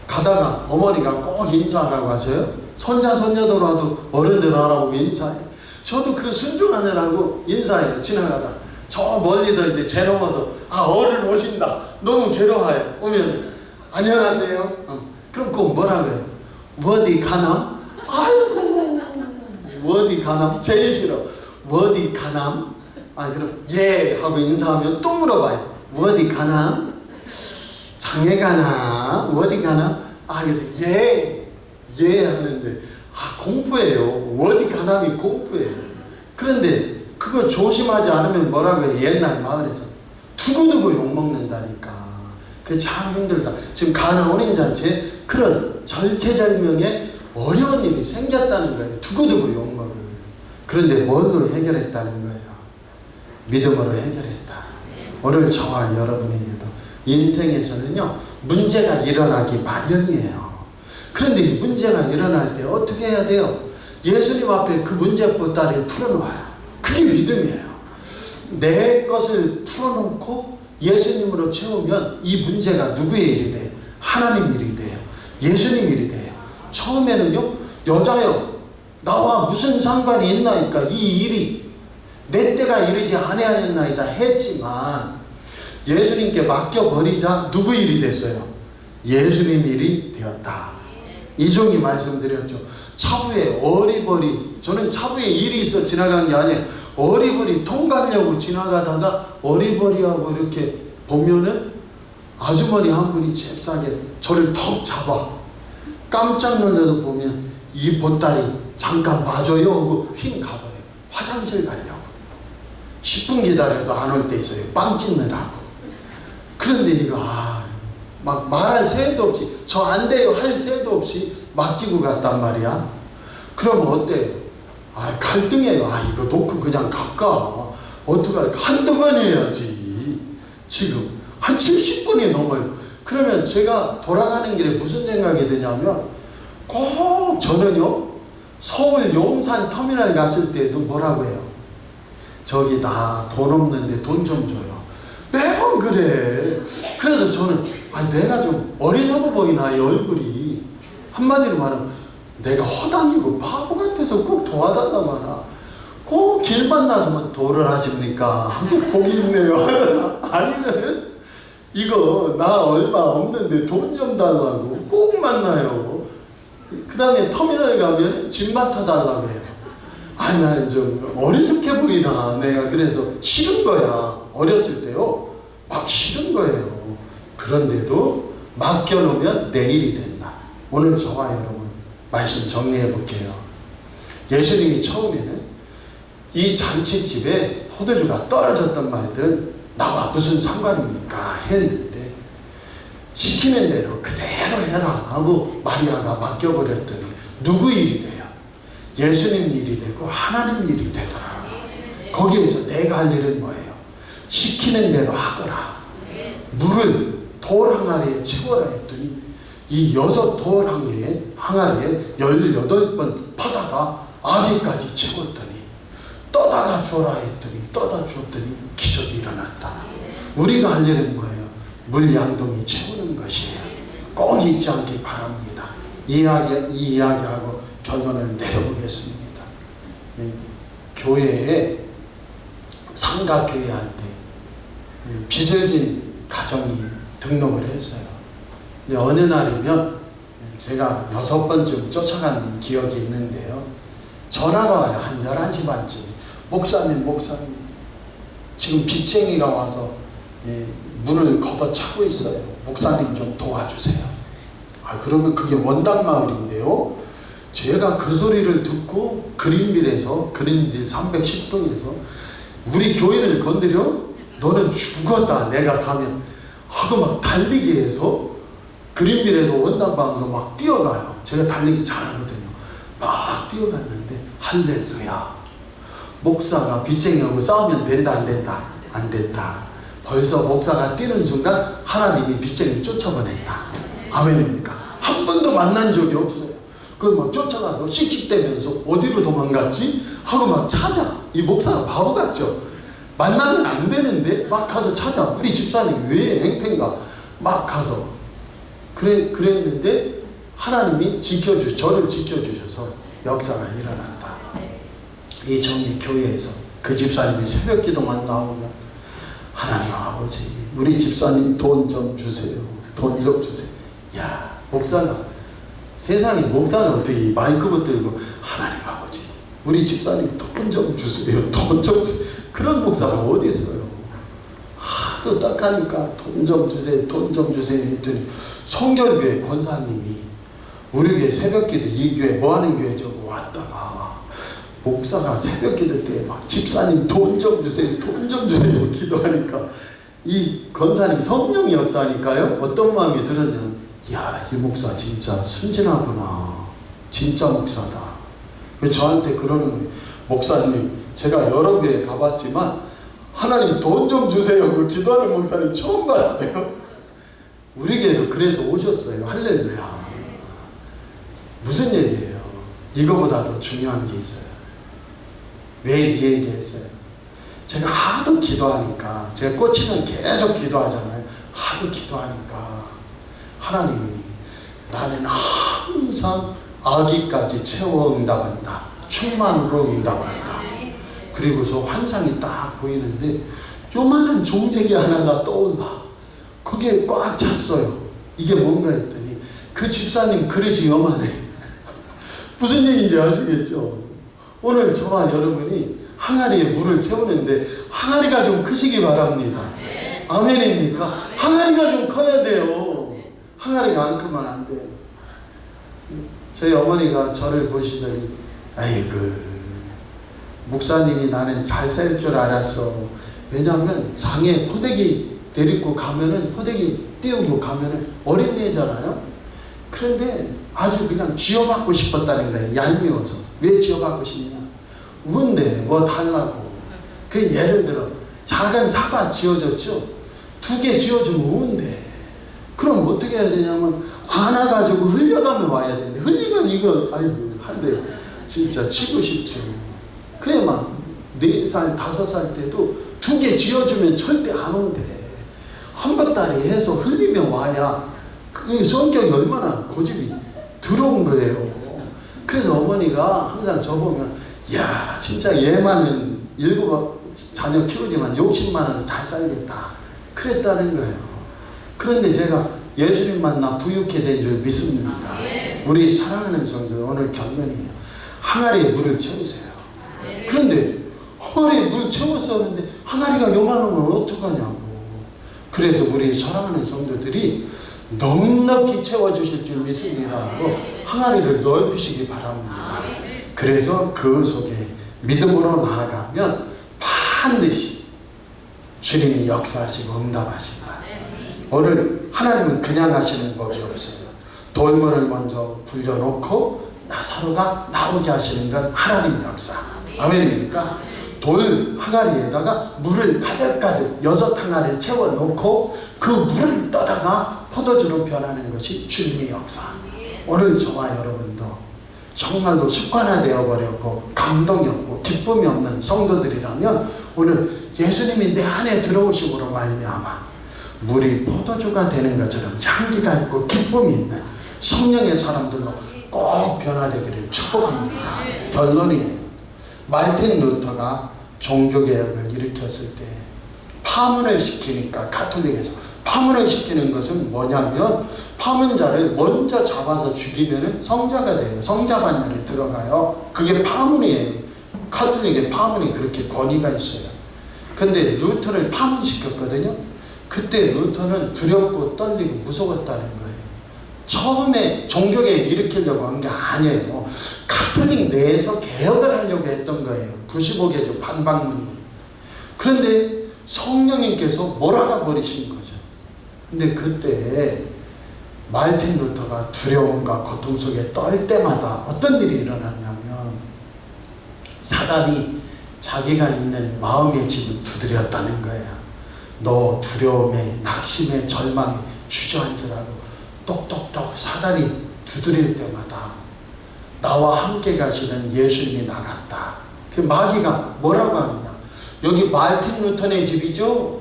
가다가 어머니가 꼭 인사하라고 하셔요. 손자 손녀들와도 어른들 하라고 인사해요. 저도 그 순종하느라고 인사해요. 지나가다 저 멀리서 이제 재 넘어서 어른 오신다. 너무 괴로워요. 오면 안녕하세요. 그럼 꼭 뭐라고 해요? 어디 가남? 아이고 어디 가남? 제일 싫어. 어디 가남? 그럼 예 하고 인사하면 또 물어봐요. 어디 가남? 장에 가나? 어디 가나? 그래서 예 하는데 공포예요. 어디 가남이 공포예요. 그런데 그거 조심하지 않으면 뭐라고 해요? 옛날 마을에서 두고두고 욕먹는다니까. 그게 참 힘들다. 지금 가나 혼인잔치에 그런 절체절명의 어려운 일이 생겼다는 거예요. 두고두고 욕먹어요. 그런데 뭘로 해결했다는 거예요? 믿음으로 해결했다. 오늘 저와 여러분에게도 인생에서는요, 문제가 일어나기 마련이에요. 그런데 이 문제가 일어날 때 어떻게 해야 돼요? 예수님 앞에 그 문제 보따리를 풀어놓아요. 그게 믿음이에요. 내 것을 풀어놓고 예수님으로 채우면 이 문제가 누구의 일이 돼요? 하나님 일이 돼요. 예수님 일이 돼요. 처음에는요, 여자여 나와 무슨 상관이 있나이까? 이 일이 내 때가 이르지 아니하였나이다 했지만 예수님께 맡겨버리자 누구 일이 됐어요? 예수님 일이 되었다. 이종이 말씀드렸죠. 차부에 어리버리, 저는 차부에 일이 있어 지나간 게 아니에요. 어리버리 통과하려고 지나가다가 어리버리하고 이렇게 보면은 아주머니 한 분이 잽싸게 저를 턱 잡아. 깜짝 놀라서 보면 이 보따리 잠깐 봐줘요 하고 휙 가버려요. 화장실 가려고. 10분 기다려도 안 올 때 있어요. 빵 찢느라고. 그런데 이거 막 말할 새도 없이 저 안 돼요 할 새도 없이 맡기고 갔단 말이야. 그러면 어때요? 갈등해요. 이거 놓고 그냥 갈까? 어떡할까? 한두 번 해야지. 지금 한 70분이 넘어요. 그러면 제가 돌아가는 길에 무슨 생각이 드냐면 꼭 저는요 서울 용산 터미널 갔을 때도 뭐라고 해요? 저기 나 돈 없는데 돈 좀 줘요. 매번 그래. 그래서 저는 내가 좀 어리석어 보이나 이 얼굴이. 한마디로 말하면 내가 허당이고 바보 같아서 꼭 도와달라고 하나. 꼭 길 만나서만 도를 하십니까? 하고 복이 있네요. 아니면 이거 나 얼마 없는데 돈 좀 달라고 꼭 만나요. 그 다음에 터미널에 가면 집 맡아달라고 해요. 나는 좀 어리숙해 보이나. 내가 그래서 싫은 거야. 어렸을 때요. 막 싫은 거예요. 그런데도 맡겨놓으면 내일이 된다. 오늘 저와 여러분 말씀 정리해 볼게요. 예수님이 처음에는 이 잔치집에 포도주가 떨어졌던 말들 나와 무슨 상관입니까 했는데 시키는 대로 그대로 해라 하고 마리아가 맡겨버렸더니 누구 일이 돼요? 예수님 일이 되고 하나님 일이 되더라. 거기에서 내가 할 일은 뭐예요? 시키는 대로 하거라. 물을 돌 항아리에 채워라 했더니 이 6돌 항아리에 18번 퍼다가 아기까지 채웠더니 떠다가 주어라 했더니 떠다 주었더니 기적이 일어났다. 우리가 할 일은 뭐예요? 물 양동이 채우는 것이에요. 꼭 잊지 않기 바랍니다. 이 이야기하고 결론을 내려보겠습니다. 교회에 삼각교회 할 때 빚을 진 가정이 등록을 했어요. 근데 어느 날이면 제가 6번쯤 쫓아간 기억이 있는데요. 전화가 와요. 한 11시 반쯤에. 목사님 지금 빚쟁이가 와서 문을 걷어차고 있어요. 목사님 좀 도와주세요. 그러면 그게 원당마을인데요. 제가 그 소리를 듣고 그린빌에서 그린빌 310동에서 우리 교회를 건드려? 너는 죽었다 내가 가면 하고 막 달리기 해서 그린빌에서 원당마을로 막 뛰어가요. 제가 달리기 잘하거든요. 막 뛰어갔는데 할렐루야. 목사가 빚쟁이하고 싸우면 된다 안 된다? 안 된다. 벌써 목사가 뛰는 순간 하나님이 빚쟁이 쫓아보냈다. 아멘입니까? 한 번도 만난 적이 없어요. 그걸 막 쫓아가서 씩씩대면서 어디로 도망갔지? 하고 막 찾아. 이 목사가 바보 같죠? 만나면 안 되는데 막 가서 찾아. 우리 집사님 왜 행패인가? 막 가서 그랬는데 하나님이 저를 지켜주셔서 역사가 일어난다. 이 정리 교회에서 그 집사님이 새벽 기도만 나오면 하나님 아버지 우리 집사님 돈 좀 주세요. 돈 좀 주세요. 야 목사가 세상에 목사는 어떻게 마이크부터 들고 하나님 아버지 우리 집사님 돈 좀 주세요. 돈 좀 주세요. 그런 목사가 어디 있어요? 하도 딱하니까 돈 좀 주세요. 돈 좀 주세요 했더니 성결교회 권사님이 우리 교회 새벽기도 이 교회 뭐하는 교회죠? 왔다가 목사가 새벽기도 때 막 집사님 돈 좀 주세요. 돈 좀 주세요 기도하니까 이 권사님 성령이 역사하니까요. 어떤 마음이 들었냐면 야, 이 목사 진짜 순진하구나. 진짜 목사다. 저한테 그러는 거예요. 목사님 제가 여러 교회 가봤지만 하나님 돈 좀 주세요 그 기도하는 목사님 처음 봤어요. 우리 교회도 그래서 오셨어요. 할렐루야. 무슨 얘기예요? 이거보다 더 중요한 게 있어요. 왜 이 얘기했어요? 제가 하도 기도하니까 제가 꽂히면 계속 기도하잖아요. 하도 기도하니까 하나님이 나는 항상 아기까지 채워 응답한다. 충만으로 응답한다. 그리고서 환상이 딱 보이는데 요만한 종재기 하나가 떠올라. 그게 꽉 찼어요. 이게 뭔가 했더니 그 집사님 그릇이 요만해. 무슨 얘기인지 아시겠죠? 오늘 저와 여러분이 항아리에 물을 채우는데 항아리가 좀 크시기 바랍니다. 아멘입니까? 항아리가 좀 커야 돼요. 항아리가 안 크면 안 돼요. 저희 어머니가 저를 보시더니 아이고 목사님이 나는 잘 살 줄 알았어. 왜냐하면 장에 포대기 데리고 가면은 포대기 띄우고 가면은 어린애잖아요. 그런데 아주 그냥 쥐어받고 싶었다는 거예요. 얄미워서. 왜 쥐어받고 싶냐? 우는데 뭐 달라고. 그 예를 들어 작은 사과 쥐어줬죠. 2개 쥐어주면 우는데 그럼 어떻게 해야 되냐면 안아가지고 흘려가면 와야 되는데 흘리면 이거 아이고 한데 진짜 치고 싶죠. 그래만 4살 5살 때도 2개 쥐어주면 절대 안 온대. 한 번따리 해서 흘리면 와야 그 성격이 얼마나 고집이 들어온 거예요. 그래서 어머니가 항상 저 보면 야 진짜 얘만은 7 자녀 키우지만 욕심 많아서 잘 살겠다 그랬다는 거예요. 그런데 제가 예수님 만나 부유케 된 줄 믿습니다. 우리 사랑하는 성도 오늘 결론이에요. 항아리에 물을 채우세요. 그런데 항아리에 물 채웠었는데 항아리가 요만하면 어떡하냐고. 그래서 우리 사랑하는 성도들이 넉넉히 채워주실 줄 믿습니다 하고 항아리를 넓히시기 바랍니다. 그래서 그 속에 믿음으로 나아가면 반드시 주님이 역사하시고 응답하신다. 오늘 하나님은 그냥 하시는 법이 없어요. 돌문을 먼저 굴려놓고 나사로가 나오게 하시는 건 하나님 역사. 아멘입니까? 돌 항아리에다가 물을 가득가득 6항아리를 채워놓고 그 물을 떠다가 포도주로 변하는 것이 주님의 역사. 오늘 저와 여러분도 정말로 습관화되어 버렸고 감동이 없고 기쁨이 없는 성도들이라면 오늘 예수님이 내 안에 들어오심으로 말미암아 물이 포도주가 되는 것처럼 향기가 있고 기쁨이 있는 성령의 사람들로 꼭 변화되기를 축복합니다. 결론이에요. 말틴 루터가 종교개혁을 일으켰을 때 파문을 시키니까 가톨릭에서 파문을 시키는 것은 뭐냐면 파문자를 먼저 잡아서 죽이면 성자가 돼요. 성자 반열에 들어가요. 그게 파문이에요. 가톨릭의 파문이 그렇게 권위가 있어요. 근데 루터를 파문시켰거든요. 그때 루터는 두렵고 떨리고 무서웠다는 거예요. 처음에 종교개혁 일으키려고 한 게 아니에요. 가톨릭 내에서 개혁을 하려고 했던 거예요. 95개조 반박문이. 그런데 성령님께서 몰아가 버리신 거죠. 근데 그때 말틴 루터가 두려움과 고통 속에 떨 때마다 어떤 일이 일어났냐면 사단이 자기가 있는 마음의 집을 두드렸다는 거예요. 너 두려움에 낙심에 절망에 주저앉으라고 똑똑똑 사단이 두드릴 때마다 나와 함께 가시는 예수님이 나갔다. 그 마귀가 뭐라고 하느냐. 여기 말틴 루터네 집이죠.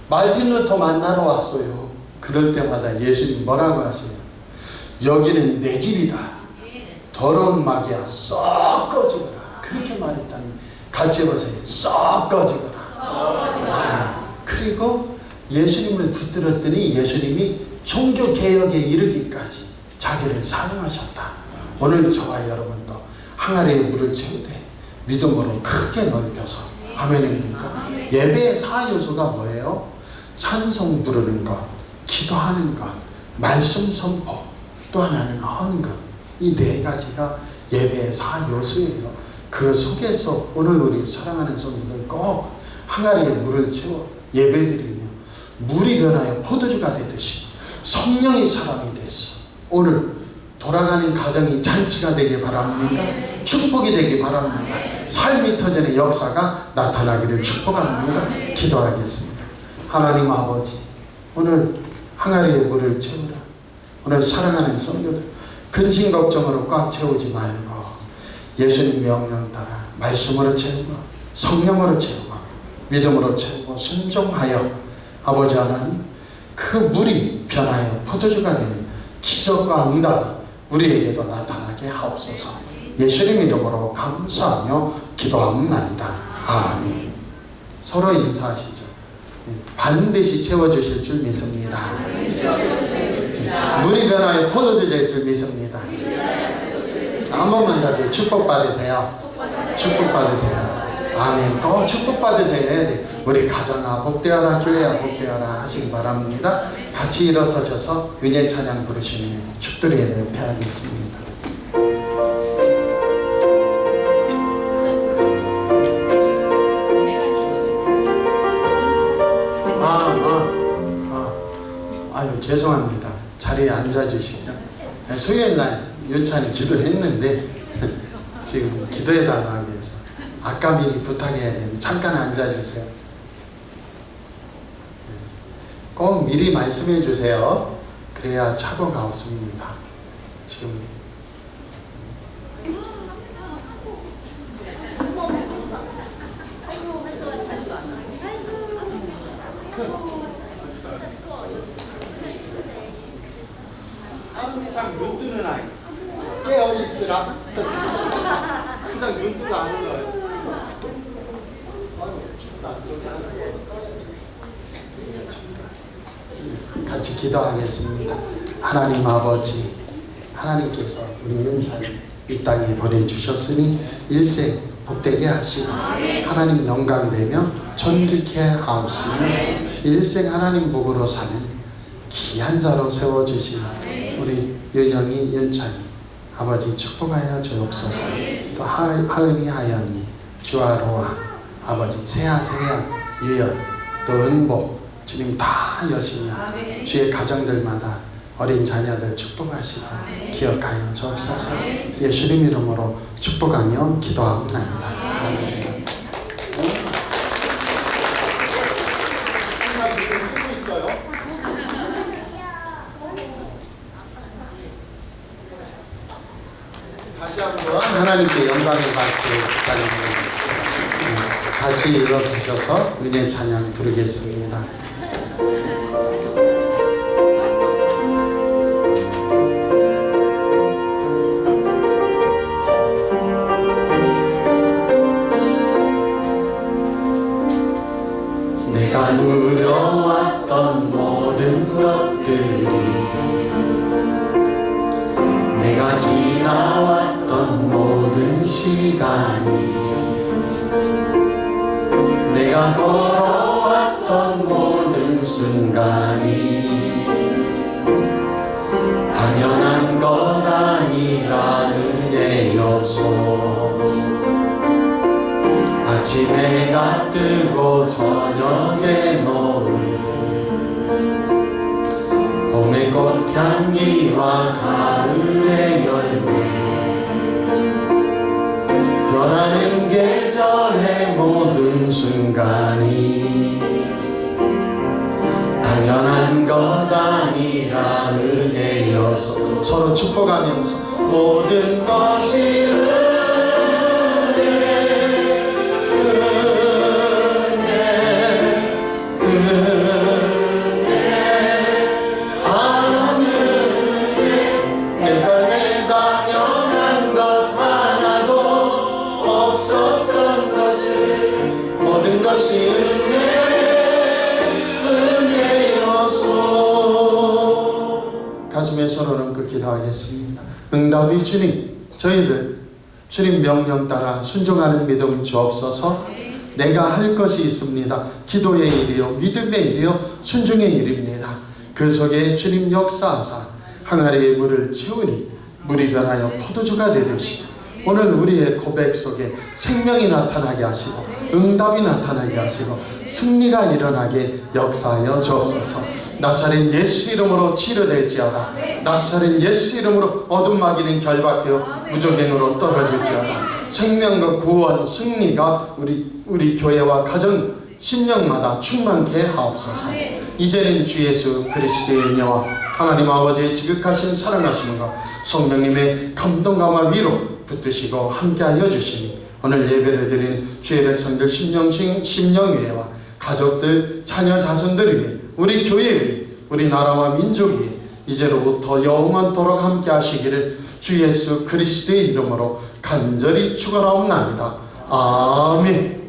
말틴 루터 만나러 왔어요. 그럴 때마다 예수님 뭐라고 하세요? 여기는 내 집이다. 더러운 마귀야 썩 꺼지거라. 그렇게 말했다는 거예요. 같이 해보세요. 썩 꺼지거라. 아멘. 그리고 예수님을 붙들었더니 예수님이 종교개혁에 이르기까지 자기를 사랑하셨다. 오늘 저와 여러분도 항아리에 물을 채우되 믿음으로 크게 넓혀서 아멘입니까? 예배의 4요소가 뭐예요? 찬송 부르는 것, 기도하는 것, 말씀 선포, 또 하나는 하는 것. 이 4가지가 예배의 4요소예요. 그 속에서 오늘 우리 사랑하는 성도들 꼭 항아리에 물을 채워 예배드리며 물이 변하여 포도주가 되듯이 성령이 사람이 됐어. 오늘 돌아가는 가정이 잔치가 되기 바랍니다. 축복이 되기 바랍니다. 삶이 터지는 역사가 나타나기를 축복합니다. 기도하겠습니다. 하나님 아버지, 오늘 항아리에 물을 채우라. 오늘 사랑하는 성도들 근심 걱정으로 꽉 채우지 말고 예수님 명령 따라 말씀으로 채우고 성령으로 채우고 믿음으로 채우고 순종하여 아버지 하나님 그 물이 변하여 포도주가 되는 기적과 응답이 우리에게도 나타나게 하옵소서. 예수님 이름으로 감사하며 기도합니다. 아멘. 서로 인사하시죠. 반드시 채워주실 줄 믿습니다. 물이 변하여 포도주 될 줄 믿습니다. 한 번만 더 축복 받으세요. 축복 받으세요. 아멘. 꼭 축복 받으세요. 우리 가정아 복되어라, 교회야 복되어라 하시기 바랍니다. 같이 일어서셔서 은혜 찬양 부르시며 축도리 예배 폐하겠습니다. 아유 죄송합니다. 자리에 앉아주시죠. 수요일날 윤찬이 기도했는데 지금 기도해달라고 해서 아까 미리 부탁해야 되는데 잠깐 앉아주세요. 꼭 미리 말씀해 주세요. 그래야 착오가 없습니다. 지금 항상 눈 뜨는 아이 깨어있으라. 항상 눈 뜨고 안 울어요. 같이 기도하겠습니다. 하나님 아버지, 하나님께서 우리 윤찬이 이 땅에 보내주셨으니 일생 복되게 하시고 하나님 영광되며 존귀케 하옵시며 일생 하나님 복으로 사는 귀한 자로 세워주신 우리 윤영이, 윤찬이 아버지 축복하여 주옵소서. 또 하은이, 하연이, 주아로와 아버지 세아, 유연, 또 은복 주님 다 여시며 주의 가정들마다 어린 자녀들 축복하시고 기억하여 주옵소서. 예수님 이름으로 축복하며 기도합니다. 아멘. 다시 한번 하나님께 영광의 박수 부탁드립니다. 같이 일어서셔서 은혜 찬양 부르겠습니다. 내가 누려왔던 모든 것들이, 내가 지나왔던 모든 시간이, 내가 걸어왔던 모든 순간이 당연한 것 아니라 은혜였소. 아침에 해가 뜨고 저녁에 노을, 봄의 꽃향기와 가을의 열매, 변하는 계절의 모든 순간이 당연한 것 아니라 은혜여서. 서로 축복하면서 모든 것이 내 삶에 당연한 것 하나도 없었던 것을, 모든 것이 은혜였소. 가슴에 손을 얹고 기도하겠습니다. 응답이 주님, 저희들 주님 명령 따라 순종하는 믿음 주옵소서. 내가 할 것이 있습니다. 기도의 일이요, 믿음의 일이요, 순종의 일입니다. 그 속에 주님 역사하사 항아리의 물을 채우니 물이 변하여 포도주가 되듯이 오늘 우리의 고백 속에 생명이 나타나게 하시고 응답이 나타나게 하시고 승리가 일어나게 역사하여 주옵소서. 나사렛 예수 이름으로 치료될지어다. 나사렛 예수 이름으로 어둠 마귀는 결박되어 무적행으로 떨어질지어다. 생명과 구원, 승리가 우리 교회와 가정 심령마다 충만케 하옵소서. 이제는 주 예수 그리스도의 은혜와 하나님 아버지의 지극하신 사랑하심과 성령님의 감동감화 위로 붙드시고 함께하여 주시니 오늘 예배를 드린 주의 백성들 심령회와 가족들, 자녀, 자손들 위해, 우리 교회 위해, 우리 나라와 민족 위해 이제로부터 영원토록 함께 하시기를 주 예수 그리스도의 이름으로 간절히 축원하옵나이다. 아멘.